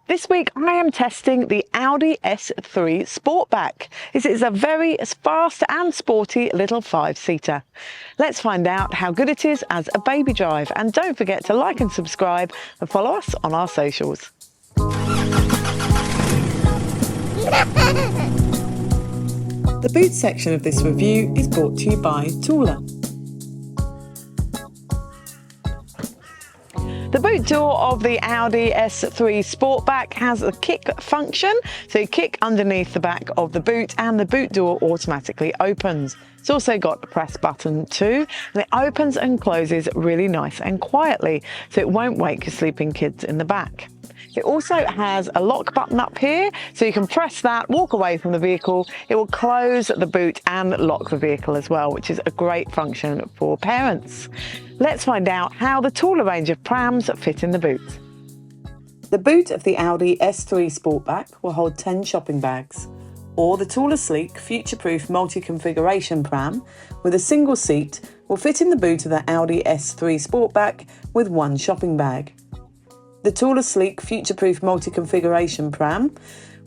This week I am testing the Audi S3 Sportback. This is a very fast and sporty little 5-seater. Let's find out how good it is as a baby drive, and don't forget to like and subscribe and follow us on our socials. The boot section of this review is brought to you by Tula. The boot door of the Audi S3 Sportback has a kick function, so you kick underneath the back of the boot and the boot door automatically opens. It's also got a press button too, and it opens and closes really nice and quietly, so it won't wake your sleeping kids in the back. It also has a lock button up here, so you can press that, walk away from the vehicle. It will close the boot and lock the vehicle as well, which is a great function for parents. Let's find out how the taller range of prams fit in the boot. The boot of the Audi S3 Sportback will hold 10 shopping bags, or the taller, sleek, future-proof multi-configuration pram with a single seat will fit in the boot of the Audi S3 Sportback with 1 shopping bag. The taller, sleek, future-proof multi-configuration pram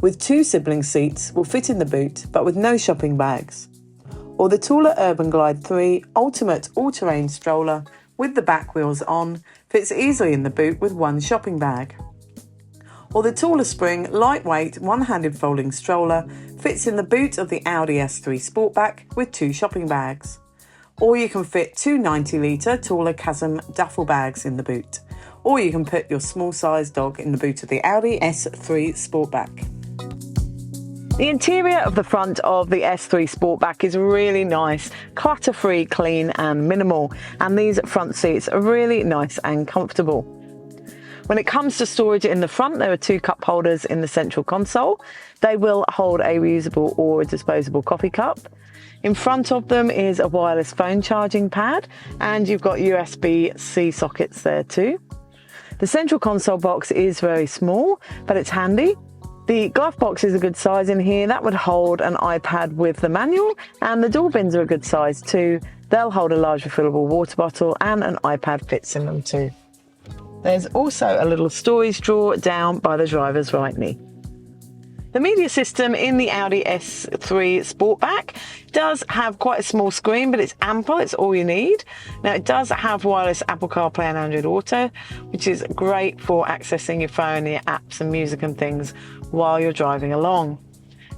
with 2 sibling seats will fit in the boot but with no shopping bags. Or the taller Urban Glide 3 ultimate all-terrain stroller with the back wheels on fits easily in the boot with 1 shopping bag. Or the taller spring, lightweight, one-handed folding stroller fits in the boot of the Audi S3 Sportback with 2 shopping bags. Or you can fit 2 90-litre taller Chasm duffel bags in the boot. Or you can put your small-sized dog in the boot of the Audi S3 Sportback. The interior of the front of the S3 Sportback is really nice, clutter-free, clean and minimal, and these front seats are really nice and comfortable. When it comes to storage in the front, there are 2 cup holders in the central console. They will hold a reusable or a disposable coffee cup. In front of them is a wireless phone charging pad, and you've got USB-C sockets there too. The central console box is very small, but it's handy. The glove box is a good size in here. That would hold an iPad with the manual, and the door bins are a good size too. They'll hold a large refillable water bottle, and an iPad fits in them too. There's also a little storage drawer down by the driver's right knee. The media system in the Audi S3 Sportback does have quite a small screen, but it's ample, it's all you need. Now it does have wireless Apple CarPlay and Android Auto, which is great for accessing your phone, your apps and music and things while you're driving along.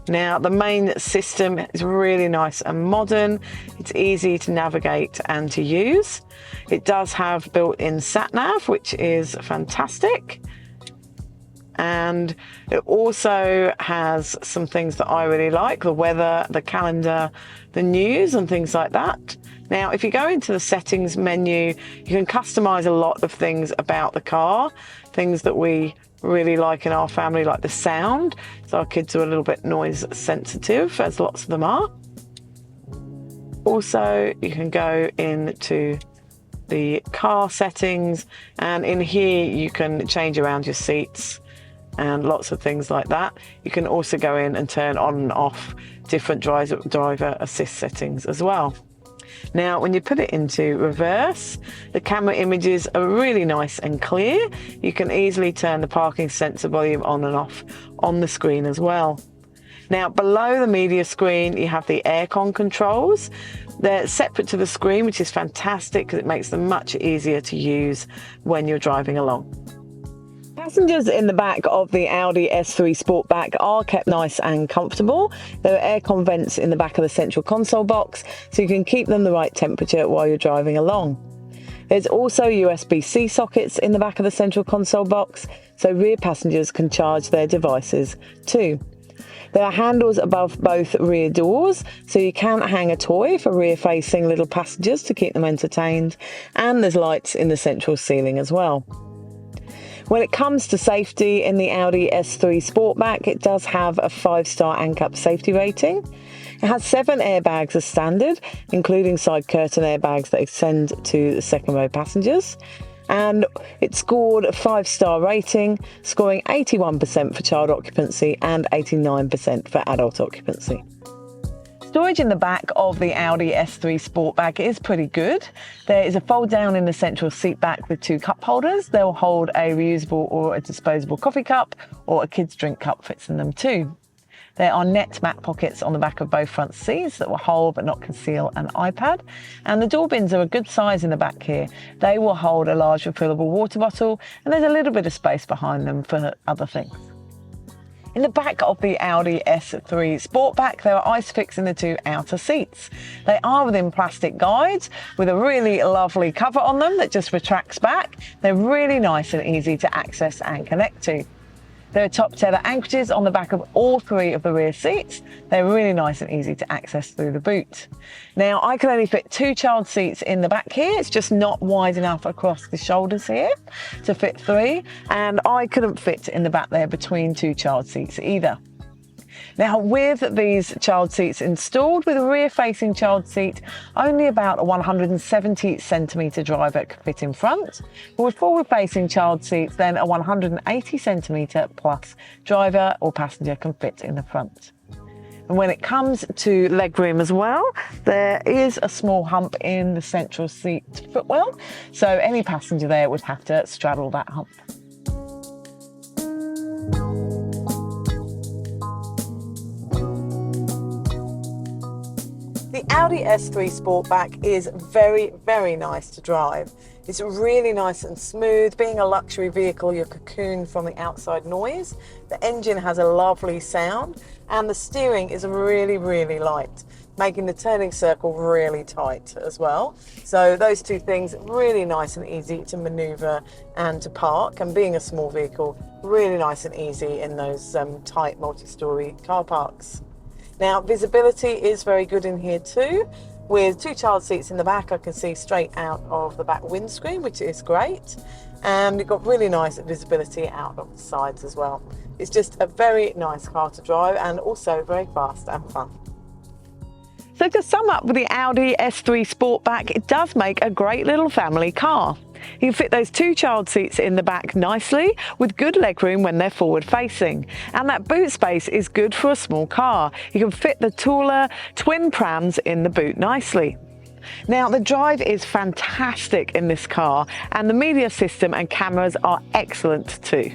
Now the main system is really nice and modern. It's easy to navigate and to use. It does have built-in sat-nav, which is fantastic. And it also has some things that I really like: the weather, the calendar, the news and things like that. Now, if you go into the settings menu, you can customize a lot of things about the car, things that we really like in our family, like the sound. So our kids are a little bit noise sensitive, as lots of them are. Also, you can go into the car settings, and in here you can change around your seats and lots of things like that. You can also go in and turn on and off different driver assist settings as well. Now, when you put it into reverse, the camera images are really nice and clear. You can easily turn the parking sensor volume on and off on the screen as well. Now, below the media screen, you have the aircon controls. They're separate to the screen, which is fantastic because it makes them much easier to use when you're driving along. Passengers in the back of the Audi S3 Sportback are kept nice and comfortable. There are aircon vents in the back of the central console box, so you can keep them the right temperature while you're driving along. There's also USB-C sockets in the back of the central console box, so rear passengers can charge their devices too. There are handles above both rear doors, so you can hang a toy for rear-facing little passengers to keep them entertained, and there's lights in the central ceiling as well. When it comes to safety in the Audi S3 Sportback, it does have a 5-star ANCAP safety rating. It has 7 airbags as standard, including side curtain airbags that extend to the second row passengers. And it scored a 5-star rating, scoring 81% for child occupancy and 89% for adult occupancy. Storage in the back of the Audi S3 Sportback is pretty good. There is a fold down in the central seat back with 2 cup holders. They'll hold a reusable or a disposable coffee cup, or a kid's drink cup fits in them too. There are net mat pockets on the back of both front seats that will hold but not conceal an iPad. And the door bins are a good size in the back here. They will hold a large refillable water bottle, and there's a little bit of space behind them for other things. In the back of the Audi S3 Sportback, there are ISOFIX in the 2 outer seats. They are within plastic guides with a really lovely cover on them that just retracts back. They're really nice and easy to access and connect to. There are top tether anchorages on the back of all 3 of the rear seats. They're really nice and easy to access through the boot. Now, I can only fit 2 child seats in the back here. It's just not wide enough across the shoulders here to fit 3. And I couldn't fit in the back there between 2 child seats either. Now, with these child seats installed, with a rear-facing child seat, only about a 170 centimetre driver could fit in front. But with forward-facing child seats, then a 180 centimetre plus driver or passenger can fit in the front. And when it comes to legroom as well, there is a small hump in the central seat footwell, so any passenger there would have to straddle that hump. The Audi S3 Sportback is very, very nice to drive. It's really nice and smooth. Being a luxury vehicle, you're cocooned from the outside noise. The engine has a lovely sound, and the steering is really, really light, making the turning circle really tight as well. So those 2 things, really nice and easy to maneuver and to park, and being a small vehicle, really nice and easy in those tight multi-storey car parks. Now, visibility is very good in here too. With 2 child seats in the back, I can see straight out of the back windscreen, which is great. And you've got really nice visibility out of the sides as well. It's just a very nice car to drive, and also very fast and fun. So to sum up with the Audi S3 Sportback, it does make a great little family car. You can fit those 2 child seats in the back nicely, with good legroom when they're forward facing. And that boot space is good for a small car. You can fit the taller twin prams in the boot nicely. Now, the drive is fantastic in this car, and the media system and cameras are excellent too.